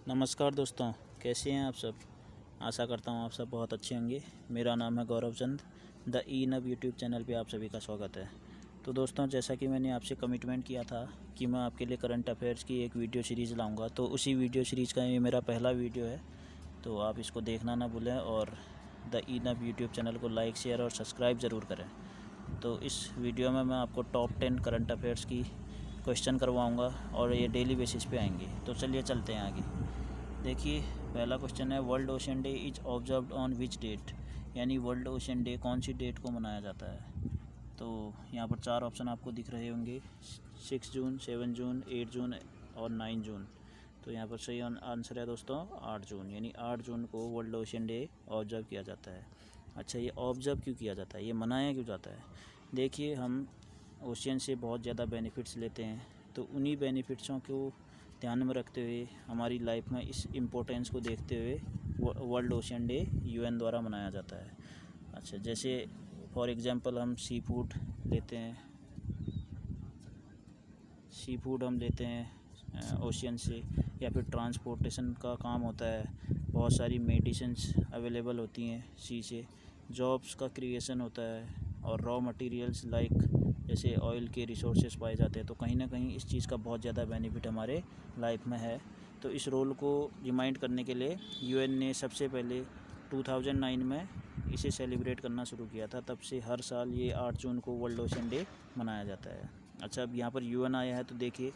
नमस्कार दोस्तों, कैसे हैं आप सब। आशा करता हूँ आप सब बहुत अच्छे होंगे। मेरा नाम है गौरव चंद। द ई नब यूट्यूब चैनल पे आप सभी का स्वागत है। तो दोस्तों, जैसा कि मैंने आपसे कमिटमेंट किया था कि मैं आपके लिए करंट अफेयर्स की एक वीडियो सीरीज़ लाऊंगा, तो उसी वीडियो सीरीज़ का ये मेरा पहला वीडियो है। तो आप इसको देखना ना भूलें और द ई नब यूट्यूब चैनल को लाइक, शेयर और सब्सक्राइब ज़रूर करें। तो इस वीडियो में मैं आपको टॉप 10 करंट अफेयर्स की क्वेश्चन करवाऊँगा और ये डेली बेसिस पे आएंगे। तो चलिए चलते हैं आगे। देखिए, पहला क्वेश्चन है, world ocean day is observed on which date. यानी वर्ल्ड ओशन डे कौन सी डेट को मनाया जाता है। तो यहाँ पर 4 ऑप्शन आपको दिख रहे होंगे, 6 जून, 7 जून, 8 जून और 9 जून। तो यहाँ पर सही आंसर है दोस्तों 8 जून। यानी 8 जून को वर्ल्ड ओशन डे ऑब्जर्व किया जाता है। अच्छा, ये ऑब्जर्व क्यों किया जाता है, ये मनाया क्यों जाता है। देखिए, हम ओशियन से बहुत ज़्यादा बेनिफिट्स लेते हैं, तो उन्हीं बेनिफिट्सों को ध्यान में रखते हुए, हमारी लाइफ में इस इम्पोर्टेंस को देखते हुए वर्ल्ड ओशन डे यूएन द्वारा मनाया जाता है। अच्छा, जैसे फॉर एग्ज़ाम्पल हम सी फूड लेते हैं, हम लेते हैं ओशियन से, या फिर ट्रांसपोर्टेशन का काम होता है, बहुत सारी मेडिसिन्स अवेलेबल होती हैं सी से, जॉब्स का क्रिएशन होता है, और रॉ मटेरियल्स लाइक जैसे ऑयल के रिसोर्सेज पाए जाते हैं। तो कहीं ना कहीं इस चीज़ का बहुत ज़्यादा बेनिफिट हमारे लाइफ में है। तो इस रोल को रिमाइंड करने के लिए यूएन ने सबसे पहले 2009 में इसे सेलिब्रेट करना शुरू किया था। तब से हर साल ये 8 जून को वर्ल्ड ओशन डे मनाया जाता है। अच्छा, अब यहाँ पर यूएन आया है, तो देखिए,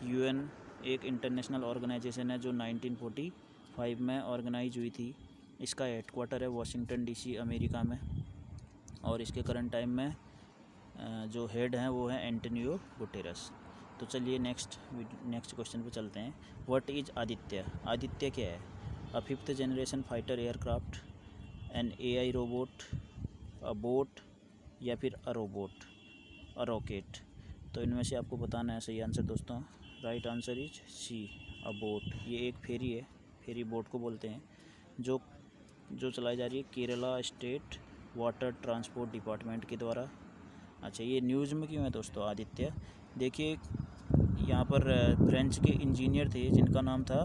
यूएन एक इंटरनेशनल ऑर्गेनाइजेशन है जो 1945 में ऑर्गेनाइज हुई थी। इसका हेडक्वार्टर है वाशिंगटन डीसी, अमेरिका में, और इसके करंट टाइम में जो हेड हैं वो हैं एंटोनियो गुटेरस। तो चलिए नेक्स्ट क्वेश्चन पे चलते हैं। What is Aditya. आदित्य क्या है। A 5th generation fighter aircraft, an AI robot, a boat, या फिर अ रोबोट, अ रॉकेट। तो इनमें से आपको बताना है सही आंसर दोस्तों। Right answer is C, a boat. ये एक फेरी है, फेरी बोट को बोलते हैं, जो चलाई जा रही है Kerala state water transport department के द्वारा। अच्छा, ये न्यूज़ में क्यों है दोस्तों आदित्य। देखिए, यहाँ पर फ्रेंच के इंजीनियर थे जिनका नाम था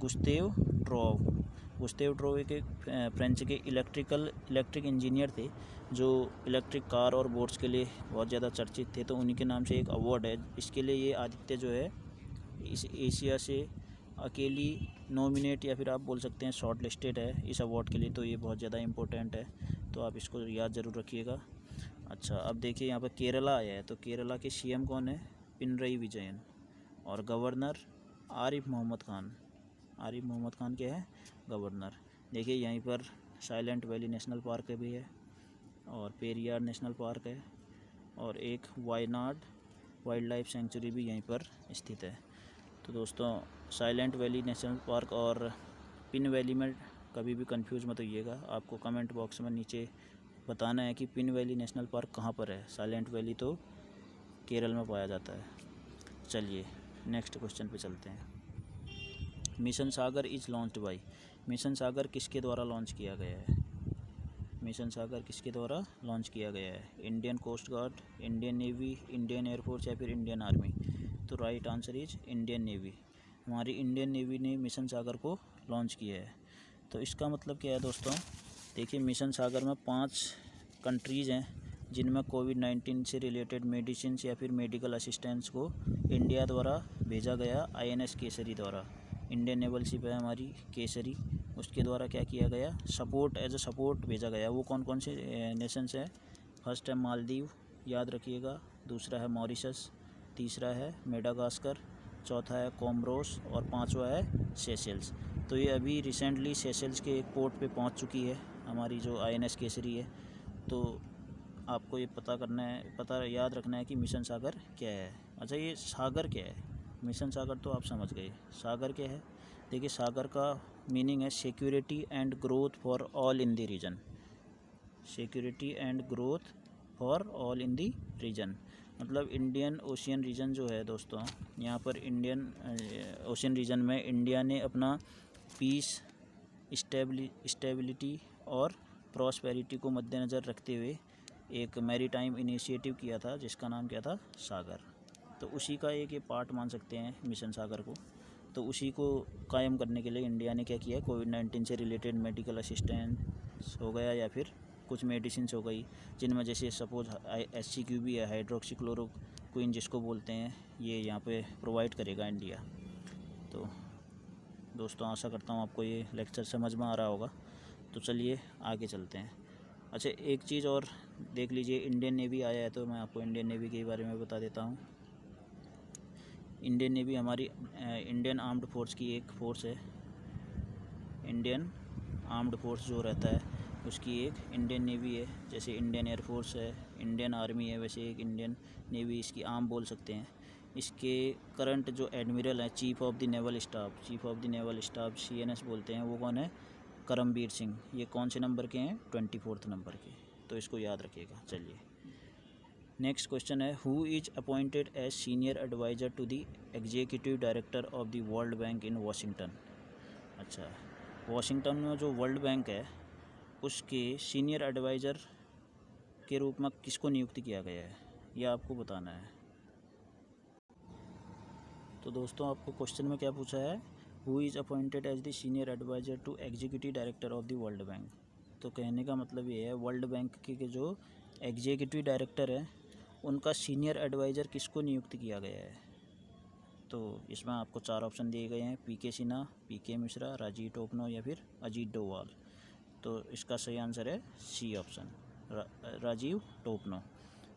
गुस्तेव ड्रोव। गुस्तेव ड्रोव एक फ्रेंच के इलेक्ट्रिक इंजीनियर थे जो इलेक्ट्रिक कार और बोट्स के लिए बहुत ज़्यादा चर्चित थे। तो उन्हीं के नाम से एक अवार्ड है। इसके लिए ये आदित्य जो है इस एशिया से अकेली नॉमिनेट, या फिर आप बोल सकते हैं शॉर्ट लिस्टेड है इस अवार्ड के लिए। तो ये बहुत ज़्यादा इम्पोर्टेंट है, तो आप इसको याद ज़रूर रखिएगा। अच्छा, अब देखिए, यहाँ पर केरला आया है, तो केरला के सीएम कौन है। पिनरई विजयन। और गवर्नर आरिफ मोहम्मद खान। आरिफ मोहम्मद खान क्या है, गवर्नर। देखिए, यहीं पर साइलेंट वैली नेशनल पार्क भी है, और पेरियार नेशनल पार्क है, और एक वायनाड वाइल्ड लाइफ सेंचुरी भी यहीं पर स्थित है। तो दोस्तों, साइलेंट वैली नेशनल पार्क और पिन वैली में कभी भी कंफ्यूज मत होइएगा। आपको कमेंट बॉक्स में नीचे बताना है कि पिन वैली नेशनल पार्क कहाँ पर है। साइलेंट वैली तो केरल में पाया जाता है। चलिए नेक्स्ट क्वेश्चन पे चलते हैं। Mission Sagar is launched by. Mission Sagar किसके द्वारा लॉन्च किया गया है। मिशन सागर किसके द्वारा लॉन्च किया गया है। Indian coast guard, Indian navy, Indian air force, या फिर इंडियन आर्मी। तो right answer is Indian navy. हमारी इंडियन नेवी ने मिशन सागर को लॉन्च किया है। तो इसका मतलब क्या है दोस्तों। देखिए, मिशन सागर में 5 कंट्रीज़ हैं जिनमें कोविड-19 से रिलेटेड मेडिसिन या फिर मेडिकल असिस्टेंस को इंडिया द्वारा भेजा गया आईएनएस केसरी द्वारा। इंडियन नेवल शिप है हमारी केसरी, उसके द्वारा क्या किया गया, सपोर्ट एज अ सपोर्ट भेजा गया। वो कौन कौन से नेशंस हैं। फर्स्ट है मालदीव, याद रखिएगा। दूसरा है मॉरिशस, तीसरा है मेडागास्कर, चौथा है कोमोरोस, और 5वां है सेशेल्स। तो ये अभी रिसेंटली सेशेल्स के एक पोर्ट पे पहुंच चुकी है हमारी जो आईएनएस केसरी है। तो आपको ये पता याद रखना है कि मिशन सागर क्या है। अच्छा, ये सागर क्या है। मिशन सागर तो आप समझ गए, सागर क्या है। देखिए, सागर का मीनिंग है security and growth for all in the region. Security and growth for all in the region, मतलब इंडियन ओशियन रीजन जो है दोस्तों, यहाँ पर इंडियन ओशियन रीजन में इंडिया ने अपना पीस, स्टेबिलिटी और प्रॉस्पेरिटी को मद्देनज़र रखते हुए एक मैरीटाइम इनिशिएटिव किया था जिसका नाम क्या था, सागर। तो उसी का एक ये पार्ट मान सकते हैं मिशन सागर को। तो उसी को कायम करने के लिए इंडिया ने क्या किया, कोविड-19 से रिलेटेड मेडिकल असिस्टेंस हो गया या फिर कुछ मेडिसिन्स हो गई, जिनमें जैसे सपोज HCQV है, हाइड्रोक्सीक्लोरोक्विन जिसको बोलते हैं, ये यहाँ पे प्रोवाइड करेगा इंडिया। तो दोस्तों आशा करता हूँ आपको ये लेक्चर समझ में आ रहा होगा। तो चलिए आगे चलते हैं। अच्छा, एक चीज़ और देख लीजिए, इंडियन नेवी आया है तो मैं आपको इंडियन नेवी के बारे में बता देता हूँ। इंडियन नेवी हमारी इंडियन आर्म्ड फोर्स की एक फ़ोर्स है। इंडियन आर्म्ड फोर्स जो रहता है उसकी एक इंडियन नेवी है। जैसे इंडियन एयरफोर्स है, इंडियन आर्मी है, वैसे एक इंडियन नेवी इसकी आर्म बोल सकते हैं। इसके करंट जो एडमिरल हैं, chief of the naval staff CNS बोलते हैं, वो कौन है, करमबीर सिंह। ये कौन से नंबर के हैं, 24 नंबर के। तो इसको याद रखिएगा। चलिए नेक्स्ट क्वेश्चन है, who is appointed as senior adviser to the executive director of the World Bank in Washington. अच्छा, वाशिंगटन में जो वर्ल्ड बैंक है उसके सीनियर एडवाइज़र के रूप में किसको नियुक्त किया गया है, यह आपको बताना है। तो दोस्तों आपको क्वेश्चन में क्या पूछा है, who is appointed as the senior adviser to executive director of the World Bank. तो कहने का मतलब ये है, वर्ल्ड बैंक के जो एग्जीक्यूटिव डायरेक्टर है उनका सीनियर एडवाइज़र किसको नियुक्त किया गया है। तो इसमें आपको 4 ऑप्शन दिए गए हैं, PK सिन्हा, PK मिश्रा, राजीव टोपनो या फिर अजीत डोवाल। तो इसका सही आंसर है C ऑप्शन, राजीव टोपनो।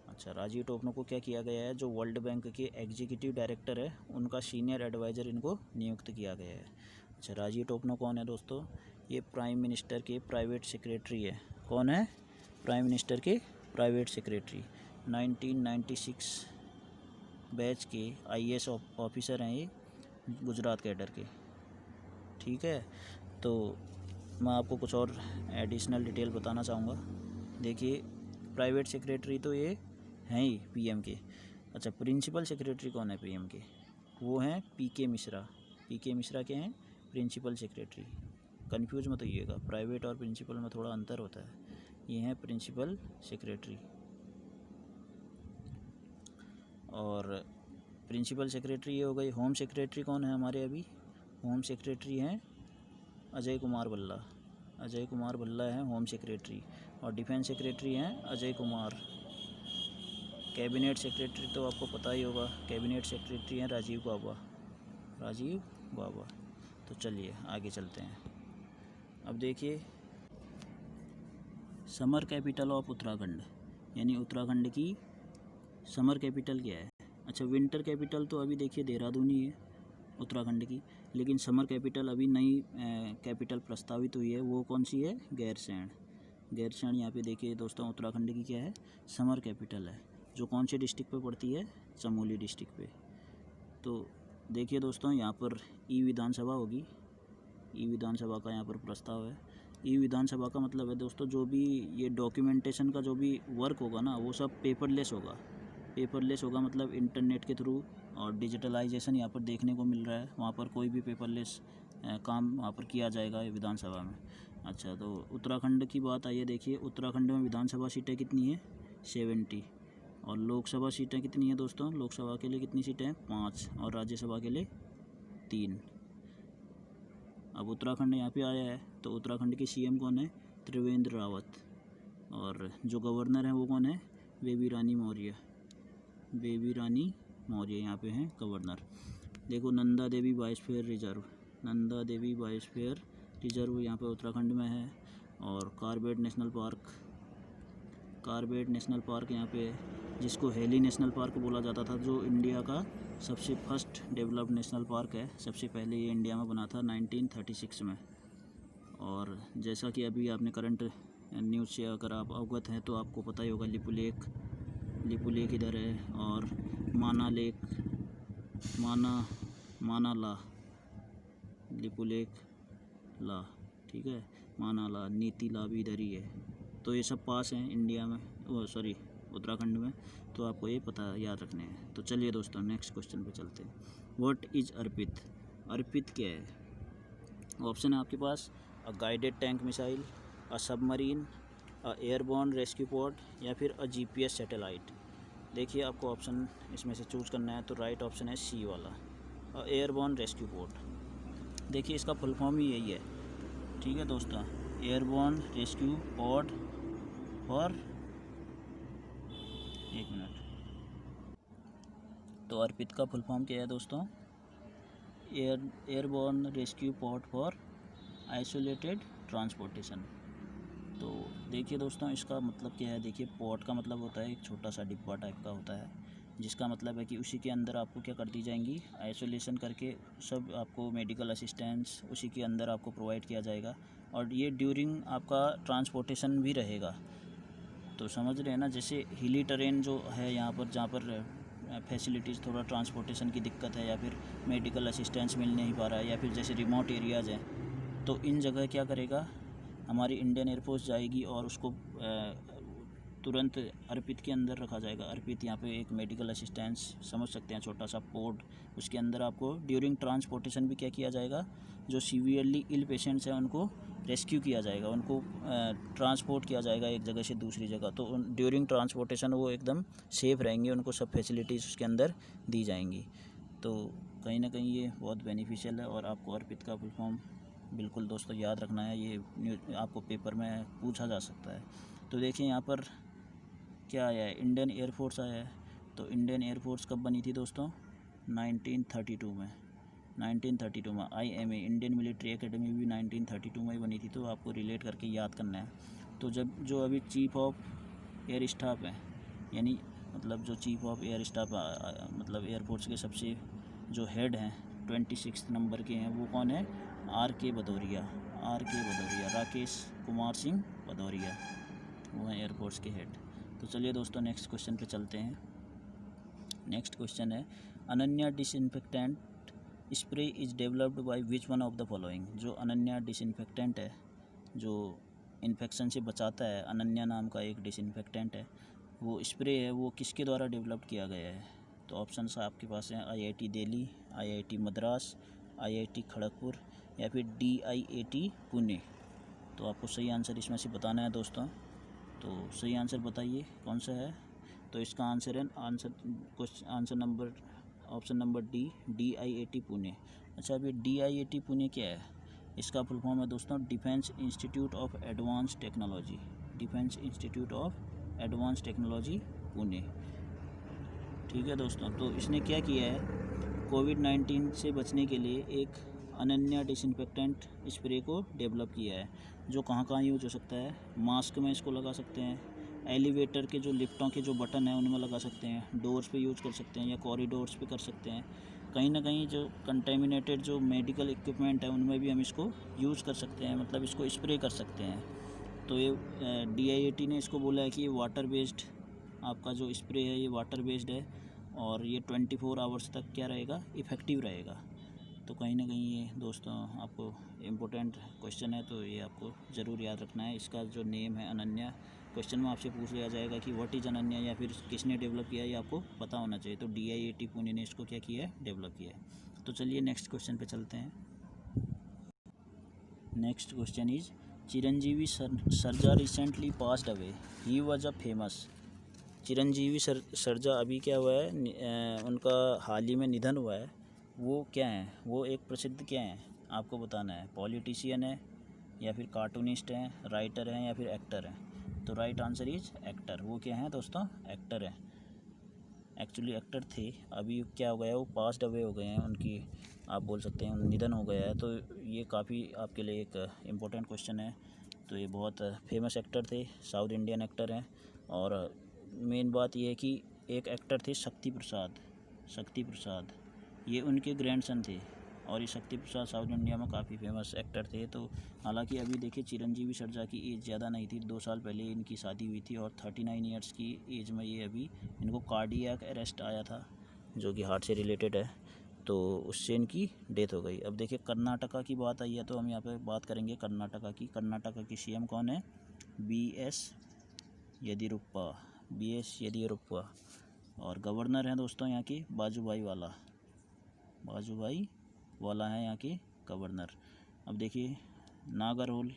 अच्छा, राजीव टोपनो को क्या किया गया है, जो वर्ल्ड बैंक के एग्जीक्यूटिव डायरेक्टर है उनका सीनियर एडवाइज़र इनको नियुक्त किया गया है। अच्छा, राजीव टोपनो कौन है दोस्तों, ये प्राइम मिनिस्टर के प्राइवेट सेक्रेटरी है। कौन है, प्राइम मिनिस्टर के प्राइवेट सेक्रेटरी। 1996 बैच के IAS ऑफिसर हैं ये, गुजरात कैडर के। ठीक है, तो मैं आपको कुछ और एडिशनल डिटेल बताना चाहूँगा। देखिए, प्राइवेट सेक्रेटरी तो ये हैं ही PM के। अच्छा, प्रिंसिपल सेक्रेटरी कौन है PM के, वो हैं PK मिश्रा। PK मिश्रा के हैं प्रिंसिपल सेक्रेटरी। कंफ्यूज मत होइएगा, प्राइवेट और प्रिंसिपल में थोड़ा अंतर होता है। ये हैं प्रिंसिपल सेक्रेटरी। और प्रिंसिपल सेक्रेटरी ये हो गई। होम सेक्रेटरी कौन है हमारे अभी, होम सेक्रेटरी हैं अजय कुमार भल्ला। अजय कुमार भल्ला हैं होम सेक्रेटरी। और डिफेंस सेक्रेटरी हैं अजय कुमार। कैबिनेट सेक्रेटरी तो आपको पता ही होगा, कैबिनेट सेक्रेटरी हैं राजीव बाबा। तो चलिए आगे चलते हैं। अब देखिए, समर कैपिटल ऑफ उत्तराखंड, यानी उत्तराखंड की समर कैपिटल क्या है। अच्छा, विंटर कैपिटल तो अभी देखिए देहरादून ही है उत्तराखंड की, लेकिन समर कैपिटल अभी नई कैपिटल प्रस्तावित हुई है, वो कौन सी है, गैरसैंण। यहाँ पे देखिए दोस्तों, उत्तराखंड की क्या है, समर कैपिटल है, जो कौन से डिस्ट्रिक्ट पे पड़ती है, चमोली डिस्ट्रिक्ट पे। तो देखिए दोस्तों, यहाँ पर ई विधानसभा होगी, ई विधानसभा का यहाँ पर प्रस्ताव है। ई विधानसभा का मतलब है दोस्तों, जो भी ये डॉक्यूमेंटेशन का जो भी वर्क होगा ना, वो सब पेपरलेस होगा, मतलब इंटरनेट के थ्रू। और डिजिटलाइजेशन यहाँ पर देखने को मिल रहा है, वहाँ पर कोई भी पेपरलेस काम वहाँ पर किया जाएगा विधानसभा में। अच्छा, तो उत्तराखंड की बात आइए। देखिए, उत्तराखंड में विधानसभा सीटें कितनी हैं, 70। और लोकसभा सीटें कितनी हैं दोस्तों, लोकसभा के लिए कितनी सीटें हैं, 5। और राज्यसभा के लिए 3। अब उत्तराखंड यहाँ पे आया है, तो उत्तराखंड के CM कौन है, त्रिवेंद्र रावत। और जो गवर्नर हैं वो कौन है, बेबी रानी मौर्य यहाँ पे हैं गवर्नर। देखो, नंदा देवी बायोस्फीयर रिजर्व यहाँ पे उत्तराखंड में है। और कार्बेट नेशनल पार्क यहाँ पे, जिसको हेली नेशनल पार्क बोला जाता था, जो इंडिया का सबसे फर्स्ट डेवलप्ड नेशनल पार्क है। सबसे पहले ये इंडिया में बना था 1936 में। और जैसा कि अभी आपने करंट न्यूज़ से अगर आप अवगत हैं तो आपको पता ही होगा, लिपू लेक इधर है। और माना ला, लिपू लेक ला, ठीक है, माना ला, नीति ला भी इधर ही है। तो ये सब पास हैं इंडिया में, उत्तराखंड में। तो आपको ये पता याद रखने हैं। तो चलिए दोस्तों, नेक्स्ट क्वेश्चन पे चलते हैं। व्हाट इज़ अर्पित, अर्पित क्या है। ऑप्शन है आपके पास, a guided tank missile, a submarine, a airborne rescue pod या फिर अ GPS सैटेलाइट। देखिए, आपको ऑप्शन इसमें से चूज़ करना है, तो राइट ऑप्शन है C वाला, एयरबॉर्न रेस्क्यू पॉड। देखिए इसका फुल फॉर्म ही यही है, ठीक है दोस्तों, एयरबोर्न रेस्क्यू पॉड फॉर, एक मिनट, तो अर्पित का फुल फॉर्म क्या है दोस्तों, airborne rescue pod for isolated transportation. तो देखिए दोस्तों इसका मतलब क्या है, देखिए पॉड का मतलब होता है एक छोटा सा डिब्बा टाइप का होता है, जिसका मतलब है कि उसी के अंदर आपको क्या कर दी जाएंगी, आइसोलेशन करके सब आपको मेडिकल असिस्टेंस उसी के अंदर आपको प्रोवाइड किया जाएगा, और ये ड्यूरिंग आपका ट्रांसपोर्टेशन भी रहेगा। तो समझ रहे हैं ना, जैसे हिली टेरेन जो है यहाँ पर, जहाँ पर फैसिलिटीज़ थोड़ा ट्रांसपोर्टेशन की दिक्कत है, या फिर मेडिकल असिस्टेंस मिल नहीं पा रहा है, या फिर जैसे रिमोट एरियाज़ हैं, तो इन जगह क्या करेगा हमारी इंडियन एयरफोर्स जाएगी और उसको तुरंत अर्पित के अंदर रखा जाएगा। अर्पित यहाँ पे एक मेडिकल असिस्टेंस समझ सकते हैं, छोटा सा पोर्ट, उसके अंदर आपको ड्यूरिंग ट्रांसपोर्टेशन भी क्या किया जाएगा, जो सीवियरली इल पेशेंट्स हैं उनको रेस्क्यू किया जाएगा, उनको ट्रांसपोर्ट किया जाएगा एक जगह से दूसरी जगह। तो ड्यूरिंग ट्रांसपोर्टेशन वो एकदम सेफ़ रहेंगे, उनको सब फैसिलिटीज़ उसके अंदर दी जाएंगी। तो कहीं ना कहीं ये बहुत बेनिफिशियल है, और आपको अर्पित का फुल फॉर्म बिल्कुल दोस्तों याद रखना है, ये आपको पेपर में पूछा जा सकता है। तो देखिए यहाँ पर क्या आया है, इंडियन एयरफोर्स आया है। तो इंडियन एयरफोर्स कब बनी थी दोस्तों, 1932 में, 1932 में। IMA इंडियन मिलिट्री एकेडमी भी 1932 में ही बनी थी, तो आपको रिलेट करके याद करना है। तो जब जो अभी चीफ ऑफ एयर स्टाफ है, यानी मतलब जो चीफ ऑफ एयर स्टाफ मतलब एयरफोर्स के सबसे जो हेड हैं 26 नंबर के हैं, वो कौन है, RK भदौरिया, RK भदौरिया, राकेश कुमार सिंह भदौरिया, वो हैं एयरफोर्स के हेड। तो चलिए दोस्तों नेक्स्ट क्वेश्चन पे चलते हैं। नेक्स्ट क्वेश्चन है, Ananya disinfectant spray is developed by which one of the following. जो अनन्या डिसइंफेक्टेंट है, जो इन्फेक्शन से बचाता है, अनन्या नाम का एक डिसइंफेक्टेंट है, वो स्प्रे है, वो किसके द्वारा डेवलप किया गया है। तो ऑप्शंस आपके पास हैं, IIT Delhi, IIT Madras, IIT Kharagpur, या फिर DIAT पुणे। तो आपको सही आंसर इसमें से बताना है दोस्तों। तो सही आंसर बताइए कौन सा है। तो इसका आंसर है, answer number, option number D, DIAT Pune. अच्छा, अभी DIAT पुणे क्या है, इसका फुल फॉर्म है दोस्तों defence institute of advance technology, defence institute of advance technology Pune, ठीक है दोस्तों। तो इसने क्या किया है, कोविड-19 से बचने के लिए एक अनन्या डिसइंफेक्टेंट स्प्रे को डेवलप किया है, जो कहाँ कहाँ यूज हो सकता है, मास्क में इसको लगा सकते हैं, एलिवेटर के जो लिफ्टों के जो बटन हैं उनमें लगा सकते हैं, डोर्स पे यूज कर सकते हैं, या कॉरिडोर्स पे कर सकते हैं, कहीं ना कहीं जो कंटेमिनेटेड जो मेडिकल इक्विपमेंट है उनमें भी हम इसको यूज़ कर सकते हैं, मतलब इसको स्प्रे कर सकते हैं। तो ये DIAT ने इसको बोला है कि ये वाटर बेस्ड आपका जो स्प्रे है ये वाटर बेस्ड है, और ये 24 आवर्स तक क्या रहेगा, इफ़ेक्टिव रहेगा। तो कहीं ना कहीं ये दोस्तों आपको इम्पोर्टेंट क्वेश्चन है, तो ये आपको ज़रूर याद रखना है। इसका जो नेम है अनन्या, क्वेश्चन में आपसे पूछ लिया जाएगा कि व्हाट इज़ अनन्या, या फिर किसने डेवलप किया है, ये आपको पता होना चाहिए। तो DIAT पुणे ने इसको क्या किया है, डेवलप किया है। तो चलिए नेक्स्ट क्वेश्चन पे चलते हैं। Next question is, Chiranjeevi Sarja recently passed away, he was a famous. Chiranjeevi Sarja अभी क्या हुआ है, उनका हाल ही में निधन हुआ है, वो क्या हैं, वो एक प्रसिद्ध क्या हैं, आपको बताना है। पॉलिटिशियन है, या फिर कार्टूनिस्ट हैं, राइटर हैं, या फिर एक्टर हैं। तो राइट आंसर इज एक्टर। वो क्या हैं दोस्तों, एक्टर हैं। एक्चुअली एक्टर थे, अभी क्या हो गया, वो पास्ड अवे हो गए हैं, उनकी आप बोल सकते हैं निधन हो गया है। तो ये काफ़ी आपके लिए एक इम्पोर्टेंट क्वेश्चन है। तो ये बहुत फेमस एक्टर थे, साउथ इंडियन एक्टर हैं। और मेन बात ये है कि एक एक्टर थे शक्ति प्रसाद, शक्ति प्रसाद, ये उनके ग्रैंडसन थे। और ये शक्ति प्रसाद साउथ इंडिया में काफ़ी फेमस एक्टर थे। तो हालांकि अभी देखिए चिरंजीवी सरजा की एज ज़्यादा नहीं थी, 2 साल पहले इनकी शादी हुई थी, और 39 ईयर्स की एज में ये अभी इनको कार्डियक अरेस्ट आया था, जो कि हार्ट से रिलेटेड है, तो उससे इनकी डेथ हो गई। अब देखिए कर्नाटका की बात आई है, तो हम यहाँ पे बात करेंगे कर्नाटका की। कर्नाटका की CM कौन है, BS येदियुरप्पा, BS येदियुरप्पा। और गवर्नर हैं दोस्तों यहाँ के वाजुभाई वाला, वाजुभाई वाला है यहाँ के गवर्नर। अब देखिए नागरहोल,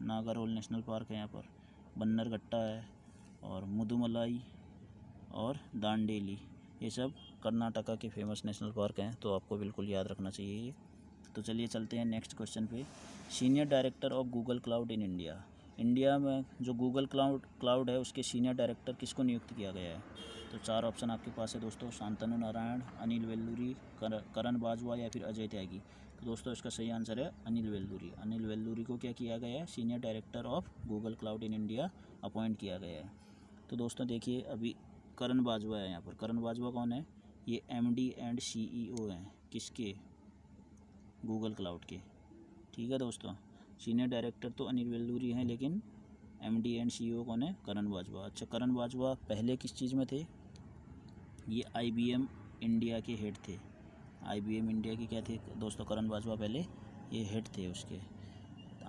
नागरहोल नेशनल पार्क है यहाँ पर, बन्नरघट्टा है, और मुदुमलाई और दांडेली, ये सब कर्नाटका के फेमस नेशनल पार्क हैं, तो आपको बिल्कुल याद रखना चाहिए ये। तो चलिए चलते हैं नेक्स्ट क्वेश्चन पे। Senior director of Google Cloud in India. India में जो गूगल क्लाउड है उसके सीनियर डायरेक्टर किसको नियुक्त किया गया है? तो 4 ऑप्शन आपके पास है दोस्तों, शांतनु नारायण, अनिल वेल्लूरी, करण बाजवा या फिर अजय त्यागी। तो दोस्तों इसका सही आंसर है अनिल वेल्लूरी। अनिल वेल्लूरी को क्या किया गया है? Senior director of Google Cloud in India appoint किया गया है। तो दोस्तों देखिए अभी करण बाजवा है यहाँ पर। करण बाजवा कौन है? ये MD एंड CEO हैं किसके? गूगल क्लाउड के। ठीक है दोस्तों, सीनियर डायरेक्टर तो अनिल वेल्लूरी हैं, लेकिन MD एंड CEO कौन है? करण बाजवा। अच्छा, करण बाजवा पहले किस चीज़ में थे? ये IBM इंडिया के हेड थे। IBM इंडिया के क्या थे दोस्तों? करण बाजवा पहले ये हेड थे उसके।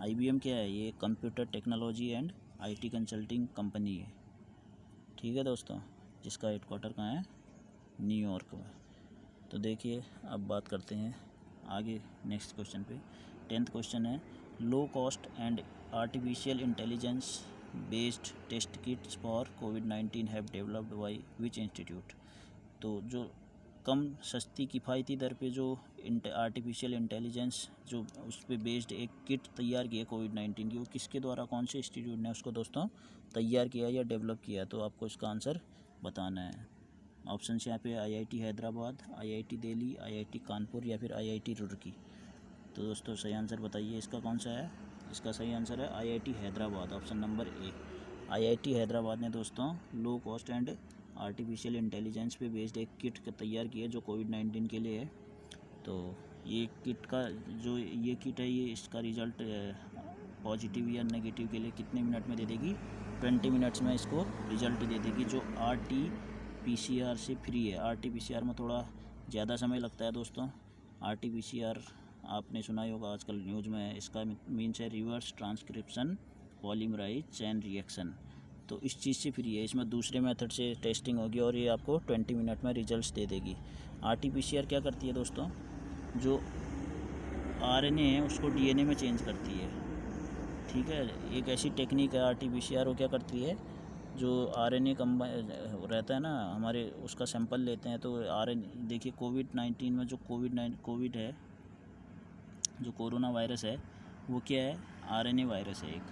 IBM क्या है? ये computer technology and IT consulting company है। ठीक है दोस्तों, जिसका हेडक्वार्टर कहाँ है? न्यूयॉर्क में। तो देखिए अब बात करते हैं आगे नेक्स्ट क्वेश्चन पे। 10th क्वेश्चन है, low cost and artificial intelligence based test kits for कोविड-19 have developed by which institute. तो जो कम सस्ती किफ़ायती दर पे जो आर्टिफिशियल इंटेलिजेंस जो उस पर बेस्ड एक किट तैयार की है कोविड-19 की, वो किसके द्वारा, कौन से इंस्टीट्यूट ने उसको दोस्तों तैयार किया या डेवलप किया? तो आपको इसका आंसर बताना है। ऑप्शन यहाँ पे IIT Hyderabad, IIT Delhi, IIT Kanpur या फिर IIT रुड़की। तो दोस्तों सही आंसर बताइए इसका कौन सा है? इसका सही आंसर है IIT Hyderabad, option number A. IIT Hyderabad ने दोस्तों लो कॉस्ट एंड आर्टिफिशियल इंटेलिजेंस पे बेस्ड एक किट तैयार की है जो कोविड-19 के लिए है। तो ये किट का जो ये किट है, ये इसका रिज़ल्ट पॉजिटिव या नेगेटिव के लिए कितने मिनट में दे देगी? 20 मिनट्स में इसको रिज़ल्ट दे देगी, जो RT-PCR से फ्री है। RT-PCR में थोड़ा ज़्यादा समय लगता है दोस्तों। RT-PCR आपने सुना ही होगा, आजकल न्यूज़ में है। इसका मीन्स है reverse transcription polymerase chain reaction. तो इस चीज़ से फ्री है, इसमें दूसरे मेथड से टेस्टिंग होगी और ये आपको 20 मिनट में रिजल्ट्स दे देगी। RT-PCR क्या करती है दोस्तों? जो RNA है उसको DNA में चेंज करती है। ठीक है, एक ऐसी टेक्निक है RT-PCR। वो क्या करती है, जो RNA रहता है ना हमारे, उसका सैंपल लेते हैं। तो RNA देखिए कोविड-19 में जो कोविड है, जो कोरोना वायरस है, वो क्या है? RNA वायरस है एक।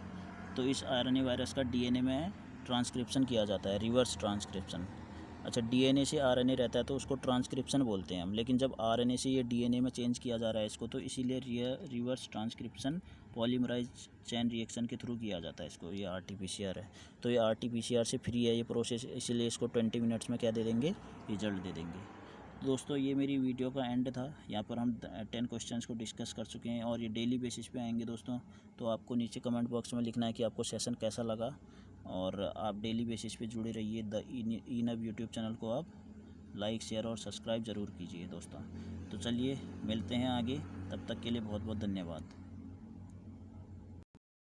तो इस RNA वायरस का DNA में ट्रांसक्रिप्शन किया जाता है, रिवर्स ट्रांसक्रिप्शन। अच्छा, DNA से RNA रहता है तो उसको ट्रांसक्रिप्शन बोलते हैं हम, लेकिन जब RNA से ये DNA में चेंज किया जा रहा है इसको, तो इसीलिए reverse transcription polymerase chain reaction के थ्रू किया जाता है इसको। ये RT-PCR है। तो ये RT-PCR से फ्री है ये प्रोसेस, इसीलिए इसको 20 मिनट्स में क्या दे देंगे? रिजल्ट दे देंगे। दोस्तों ये मेरी वीडियो का एंड था। यहाँ पर हम 10 क्वेश्चंस को डिस्कस कर चुके हैं और ये डेली बेसिस पे आएंगे दोस्तों। तो आपको नीचे कमेंट बॉक्स में लिखना है कि आपको सेशन कैसा लगा, और आप डेली बेसिस पे जुड़े रहिए। द इनब यूट्यूब चैनल को आप लाइक, शेयर और सब्सक्राइब ज़रूर कीजिए दोस्तों। तो चलिए मिलते हैं आगे, तब तक के लिए बहुत बहुत धन्यवाद।